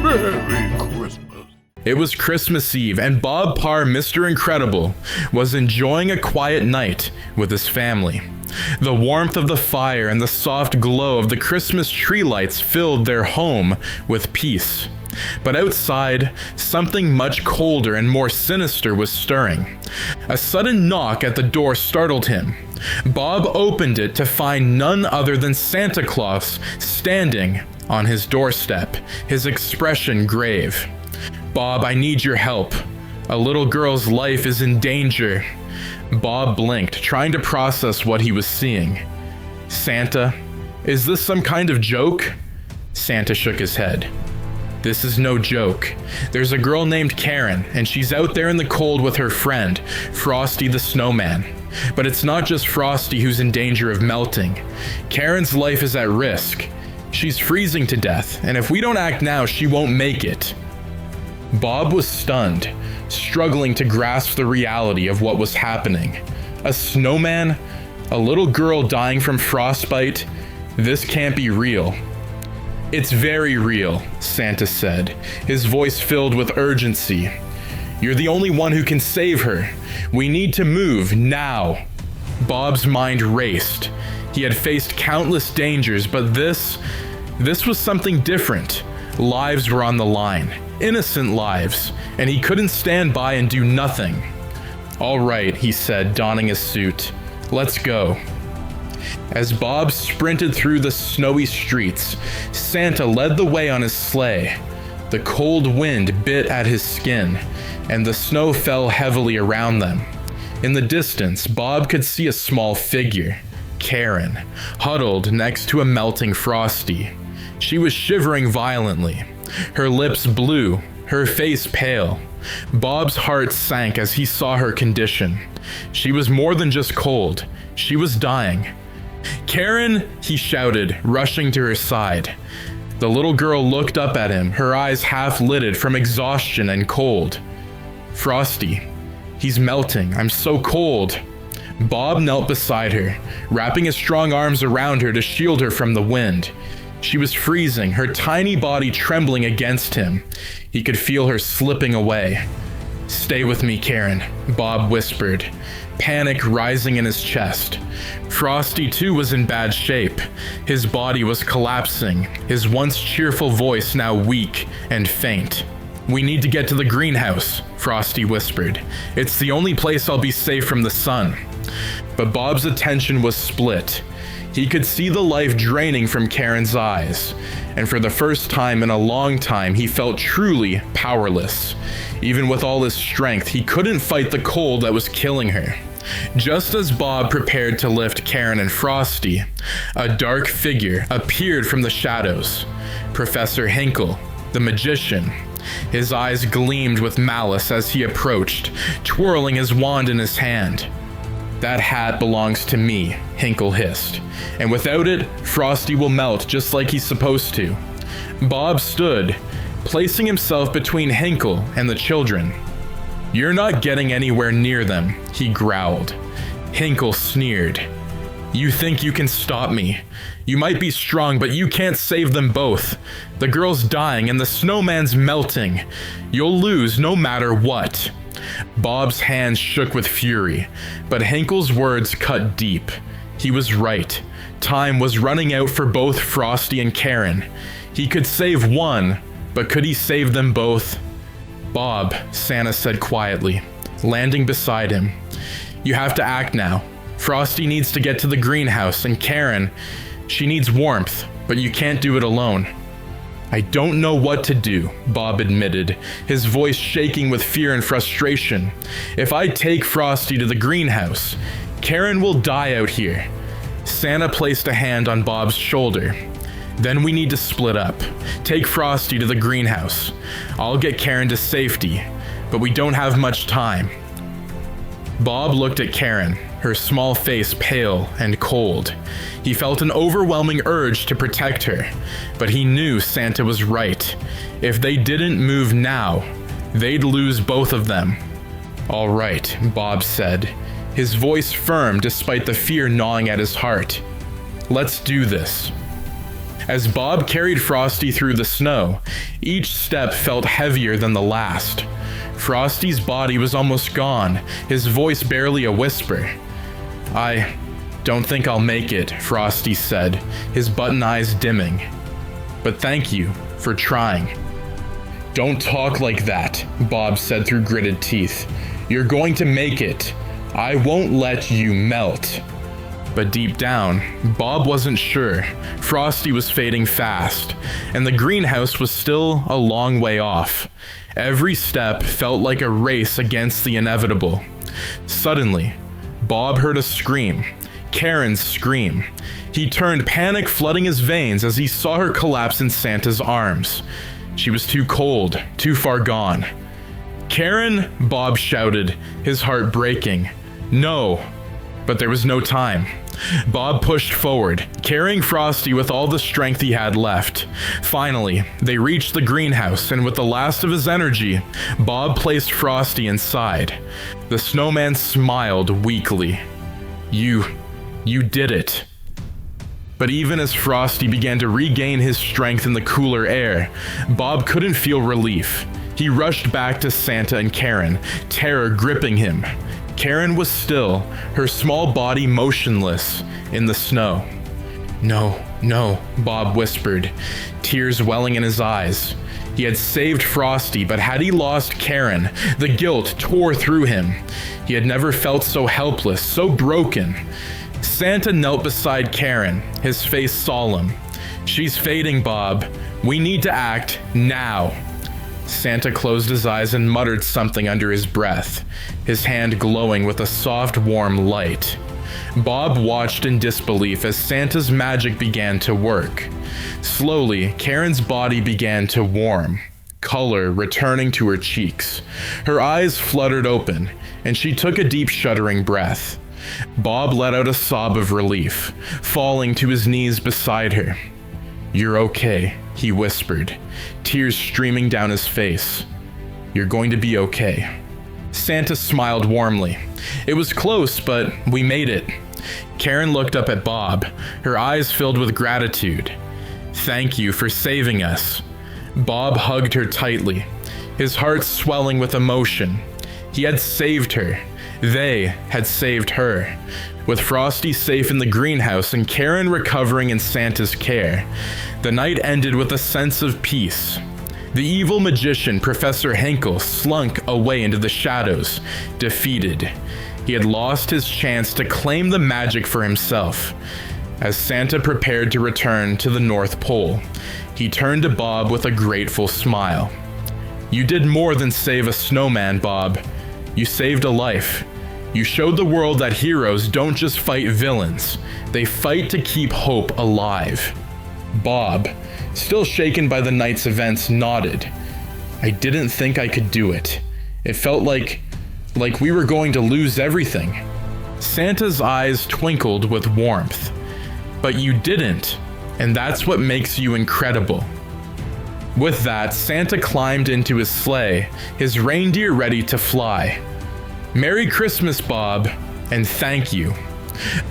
Merry Christmas. It was Christmas Eve, and Bob Parr, Mr. Incredible, was enjoying a quiet night with his family. The warmth of the fire and the soft glow of the Christmas tree lights filled their home with peace. But outside, something much colder and more sinister was stirring. A sudden knock at the door startled him. Bob opened it to find none other than Santa Claus standing on his doorstep, his expression grave. "Bob, I need your help. A little girl's life is in danger." Bob blinked, trying to process what he was seeing. "Santa, is this some kind of joke?" Santa shook his head. "This is no joke. There's a girl named Karen, and she's out there in the cold with her friend, Frosty the Snowman. But it's not just Frosty who's in danger of melting. Karen's life is at risk. She's freezing to death, and if we don't act now, she won't make it." Bob was stunned, struggling to grasp the reality of what was happening. A snowman? A little girl dying from frostbite? This can't be real. "It's very real," Santa said, his voice filled with urgency. "You're the only one who can save her. We need to move now." Bob's mind raced. He had faced countless dangers, but this was something different. Lives were on the line. Innocent lives, and he couldn't stand by and do nothing. "All right," he said, donning his suit. "Let's go." As Bob sprinted through the snowy streets, Santa led the way on his sleigh. The cold wind bit at his skin, and the snow fell heavily around them. In the distance, Bob could see a small figure, Karen, huddled next to a melting Frosty. She was shivering violently. Her lips blue, her face pale. Bob's heart sank as he saw her condition. She was more than just cold. She was dying. "Karen!" he shouted, rushing to her side. The little girl looked up at him, her eyes half-lidded from exhaustion and cold. "Frosty, he's melting. I'm so cold." Bob knelt beside her, wrapping his strong arms around her to shield her from the wind. She was freezing, her tiny body trembling against him. He could feel her slipping away. "Stay with me, Karen," Bob whispered, panic rising in his chest. Frosty too was in bad shape. His body was collapsing, his once cheerful voice now weak and faint. "We need to get to the greenhouse," Frosty whispered. "It's the only place I'll be safe from the sun." But Bob's attention was split. He could see the life draining from Karen's eyes, and for the first time in a long time, he felt truly powerless. Even with all his strength, he couldn't fight the cold that was killing her. Just as Bob prepared to lift Karen and Frosty, a dark figure appeared from the shadows. Professor Hinkle, the magician. His eyes gleamed with malice as he approached, twirling his wand in his hand. "That hat belongs to me," Hinkle hissed, "and without it, Frosty will melt just like he's supposed to." Bob stood, placing himself between Hinkle and the children. "You're not getting anywhere near them," he growled. Hinkle sneered. "You think you can stop me? You might be strong, but you can't save them both. The girl's dying and the snowman's melting. You'll lose no matter what." Bob's hands shook with fury, but Hinkle's words cut deep. He was right. Time was running out for both Frosty and Karen. He could save one, but could he save them both? "Bob," Santa said quietly, landing beside him. "You have to act now. Frosty needs to get to the greenhouse, and Karen, she needs warmth, but you can't do it alone." "I don't know what to do," Bob admitted, his voice shaking with fear and frustration. "If I take Frosty to the greenhouse, Karen will die out here." Santa placed a hand on Bob's shoulder. "Then we need to split up. Take Frosty to the greenhouse. I'll get Karen to safety, but we don't have much time." Bob looked at Karen, her small face pale and cold. He felt an overwhelming urge to protect her, but he knew Santa was right. If they didn't move now, they'd lose both of them. "All right," Bob said, his voice firm despite the fear gnawing at his heart. "Let's do this." As Bob carried Frosty through the snow, each step felt heavier than the last. Frosty's body was almost gone, his voice barely a whisper. "I don't think I'll make it," Frosty said, his button eyes dimming. "But thank you for trying." "Don't talk like that," Bob said through gritted teeth. "You're going to make it. I won't let you melt." But deep down, Bob wasn't sure. Frosty was fading fast, and the greenhouse was still a long way off. Every step felt like a race against the inevitable. Suddenly, Bob heard a scream. Karen's scream. He turned, panic flooding his veins as he saw her collapse in Santa's arms. She was too cold, too far gone. "Karen!" Bob shouted, his heart breaking. "No!" But there was no time. Bob pushed forward, carrying Frosty with all the strength he had left. Finally, they reached the greenhouse, and with the last of his energy, Bob placed Frosty inside. The snowman smiled weakly. You did it." But even as Frosty began to regain his strength in the cooler air, Bob couldn't feel relief. He rushed back to Santa and Karen, terror gripping him. Karen was still, her small body motionless in the snow. No, Bob whispered, tears welling in his eyes. He had saved Frosty, but had he lost Karen, the guilt tore through him. He had never felt so helpless, so broken. Santa knelt beside Karen, his face solemn. "She's fading, Bob. We need to act now." Santa closed his eyes and muttered something under his breath, his hand glowing with a soft, warm light. Bob watched in disbelief as Santa's magic began to work. Slowly, Karen's body began to warm, color returning to her cheeks. Her eyes fluttered open, and she took a deep, shuddering breath. Bob let out a sob of relief, falling to his knees beside her. "You're okay," he whispered, tears streaming down his face. "You're going to be okay." Santa smiled warmly. "It was close, but we made it." Karen looked up at Bob, her eyes filled with gratitude. "Thank you for saving us." Bob hugged her tightly, his heart swelling with emotion. He had saved her. They had saved her. With Frosty safe in the greenhouse and Karen recovering in Santa's care, the night ended with a sense of peace. The evil magician, Professor Hinkle, slunk away into the shadows, defeated. He had lost his chance to claim the magic for himself. As Santa prepared to return to the North Pole, he turned to Bob with a grateful smile. "You did more than save a snowman, Bob. You saved a life. You showed the world that heroes don't just fight villains, they fight to keep hope alive." Bob, still shaken by the night's events, nodded. "I didn't think I could do it. It felt like we were going to lose everything." Santa's eyes twinkled with warmth. "But you didn't, and that's what makes you incredible." With that, Santa climbed into his sleigh, his reindeer ready to fly. "Merry Christmas, Bob, and thank you."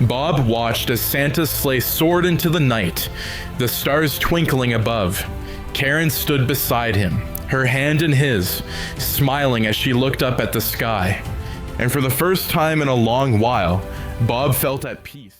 Bob watched as Santa's sleigh soared into the night, the stars twinkling above. Karen stood beside him, her hand in his, smiling as she looked up at the sky. And for the first time in a long while, Bob felt at peace.